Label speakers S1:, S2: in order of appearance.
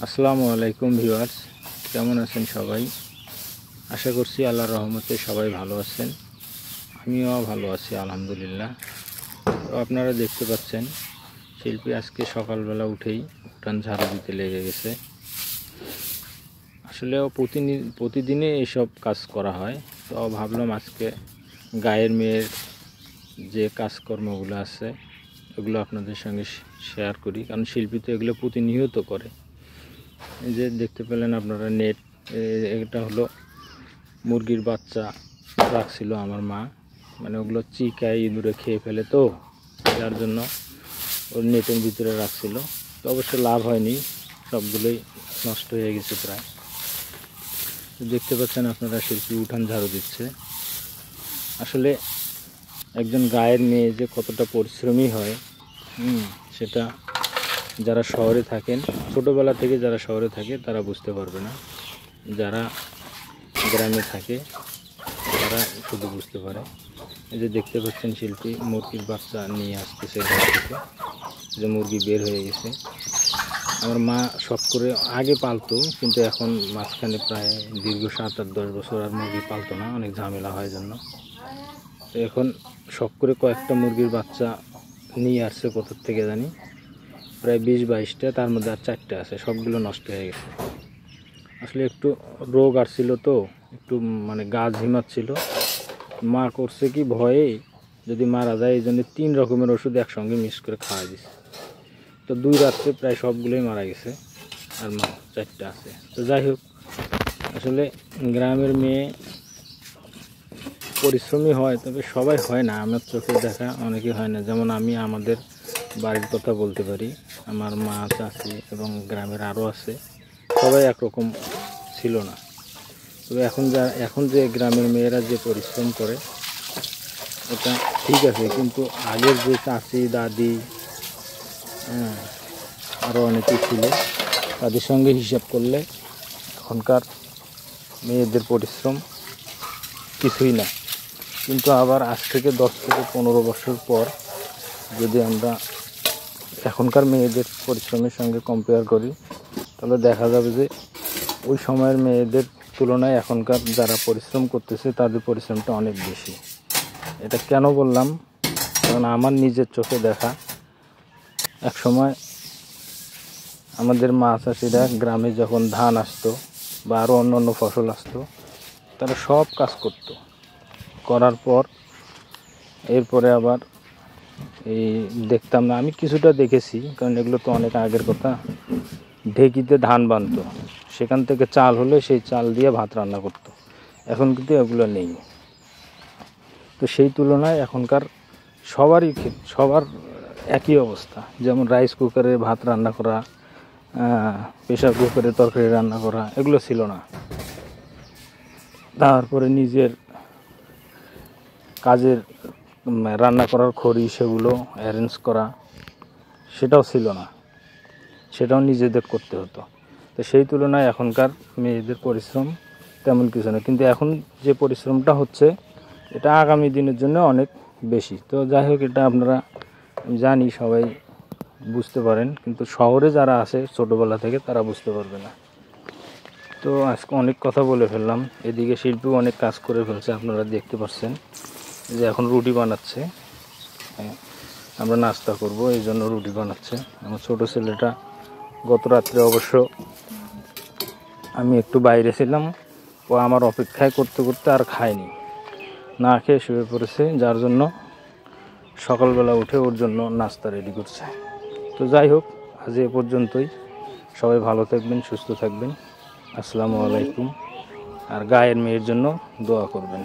S1: আসসালামু আলাইকুম ভিউয়ার্স, কেমন আছেন সবাই? আশা করছি আল্লাহর রহমতে সবাই ভালো আছেন। আমিও ভালো আছি আলহামদুলিল্লাহ। তো আপনারা দেখতে পাচ্ছেন শিল্পী আজকে সকালবেলা উঠেই উঠান ঝাড়ু দিতে লেগে গেছে। আসলেও প্রতিদিনে এইসব কাজ করা হয়, তো ভাবলাম আজকে গায়ের মেয়ের যে কাজকর্মগুলো আছে এগুলো আপনাদের সঙ্গে শেয়ার করি, কারণ শিল্পী তো এগুলো প্রতিনিয়ত করে। এই যে দেখতে পেলেন আপনারা নেট, এটা হলো মুরগির বাচ্চা রাখছিল আমার মা, মানে ওগুলো চিকায় ইঁদুরে খেয়ে ফেলে, তো যার জন্য ওর নেটের ভিতরে রাখছিল। তো অবশ্য লাভ হয়নি, সবগুলোই নষ্ট হয়ে গেছে প্রায়। দেখতে পাচ্ছেন আপনারা শিল্পী উঠান ঝাড়ু দিচ্ছে। আসলে একজন গায়ের মেয়ে যে কতটা পরিশ্রমী হয় সেটা যারা শহরে থাকেন, ছোটোবেলা থেকে যারা শহরে থাকে তারা বুঝতে পারবে না, যারা গ্রামে থাকে তারা শুধু বুঝতে পারে। এই যে দেখতে পাচ্ছেন শিল্পী মুরগির বাচ্চা নিয়ে আসতেছে ঘর থেকে, যে মুরগি বের হয়ে গেছে। আমার মা শখ করে আগে পালতো, কিন্তু এখন মাঝখানে প্রায় দীর্ঘ 7-8-10 বছর আর মুরগি পালতো না, অনেক ঝামেলা হয় জন্য। তো এখন শখ করে কয়েকটা মুরগির বাচ্চা নিয়ে আসছে কোথার থেকে জানি, প্রায় 20-22টা, তার মধ্যে আর 4টা আছে, সবগুলো নষ্ট হয়ে গেছে। আসলে একটু রোগ আসছিল, তো একটু মানে গা ঝিমাচ্ছিল। মা করছে কি, ভয়ে যদি মারা যায় এই জন্য 3 রকমের ওষুধ একসঙ্গে মিক্স করে খাওয়া দিছে। তো 2 রাত্রে প্রায় সবগুলোই মারা গেছে, আর মা 4টা আছে। তো যাই হোক, আসলে গ্রামের মেয়ে পরিশ্রমী হয়, তবে সবাই হয় না, আমার চোখে দেখা অনেকে হয় না। যেমন আমি আমাদের বাড়ির কথা বলতে পারি, আমার মা, চাচি এবং গ্রামের আরও আছে, সবাই একরকম ছিল না। তবে এখন যে গ্রামের মেয়েরা যে পরিশ্রম করে এটা ঠিক আছে, কিন্তু আগের যে চাচি, দাদি, আরও অনেকেই ছিল, তাদের সঙ্গে হিসাব করলে এখনকার মেয়েদের পরিশ্রম কিছুই না। কিন্তু আবার আজ থেকে 10-15 বছর পর যদি আমরা এখনকার মেয়েদের পরিশ্রমের সঙ্গে কম্পেয়ার করি, তাহলে দেখা যাবে যে ওই সময়ের মেয়েদের তুলনায় এখনকার যারা পরিশ্রম করতেছে তাদের পরিশ্রমটা অনেক বেশি। এটা কেন বললাম, কারণ আমার নিজের চোখে দেখা। এক সময় আমাদের মা চাষিরা গ্রামে যখন ধান আসতো বা আরও অন্য ফসল আসতো, তারা সব কাজ করার পর এরপরে আবার এই দেখতাম না, আমি কিছুটা দেখেছি, কারণ এগুলো তো অনেক আগের কথা, ঢেকিতে ধান বানতো, সেখান থেকে চাল হলে সেই চাল দিয়ে ভাত রান্না করতো। এখন কিন্তু এগুলো নেই। তো সেই তুলনায় এখনকার সবার একই অবস্থা। যেমন রাইস কুকারে ভাত রান্না করা, প্রেশার কুকারে তরকারি রান্না করা, এগুলো ছিল না। তারপরে নিজের কাজের রান্না করার খড়ি সেগুলো অ্যারেঞ্জ করা, সেটাও ছিল না, সেটাও নিজেদের করতে হতো। তো সেই তুলনায় এখনকার মেয়েদের পরিশ্রম তেমন কিছু না, কিন্তু এখন যে পরিশ্রমটা হচ্ছে এটা আগামী দিনের জন্য অনেক বেশি। তো যাই হোক, এটা আপনারা জানি সবাই বুঝতে পারেন, কিন্তু শহরে যারা আছে ছোটোবেলা থেকে তারা বুঝতে পারবে না। তো আজকে অনেক কথা বলে ফেললাম। এদিকে শিল্পীও অনেক কাজ করে ফেলছে, আপনারা দেখতে পাচ্ছেন যে এখন রুটি বানাচ্ছে। আমরা নাস্তা করব, এই জন্য রুটি বানাচ্ছে। আমার ছোটো ছেলেটা গত রাত্রে অবশ্য আমি একটু বাইরে ছিলাম, ও আমার অপেক্ষায় করতে করতে আর খায়নি, না খেয়ে শুয়ে পড়েছে, যার জন্য সকালবেলা উঠে ওর জন্য নাস্তা রেডি করছে। তো যাই হোক, আজ এ পর্যন্তই। সবাই ভালো থাকবেন, সুস্থ থাকবেন। আসসালামু আলাইকুম। আর গায়ের মেয়ের জন্য দোয়া করবেন।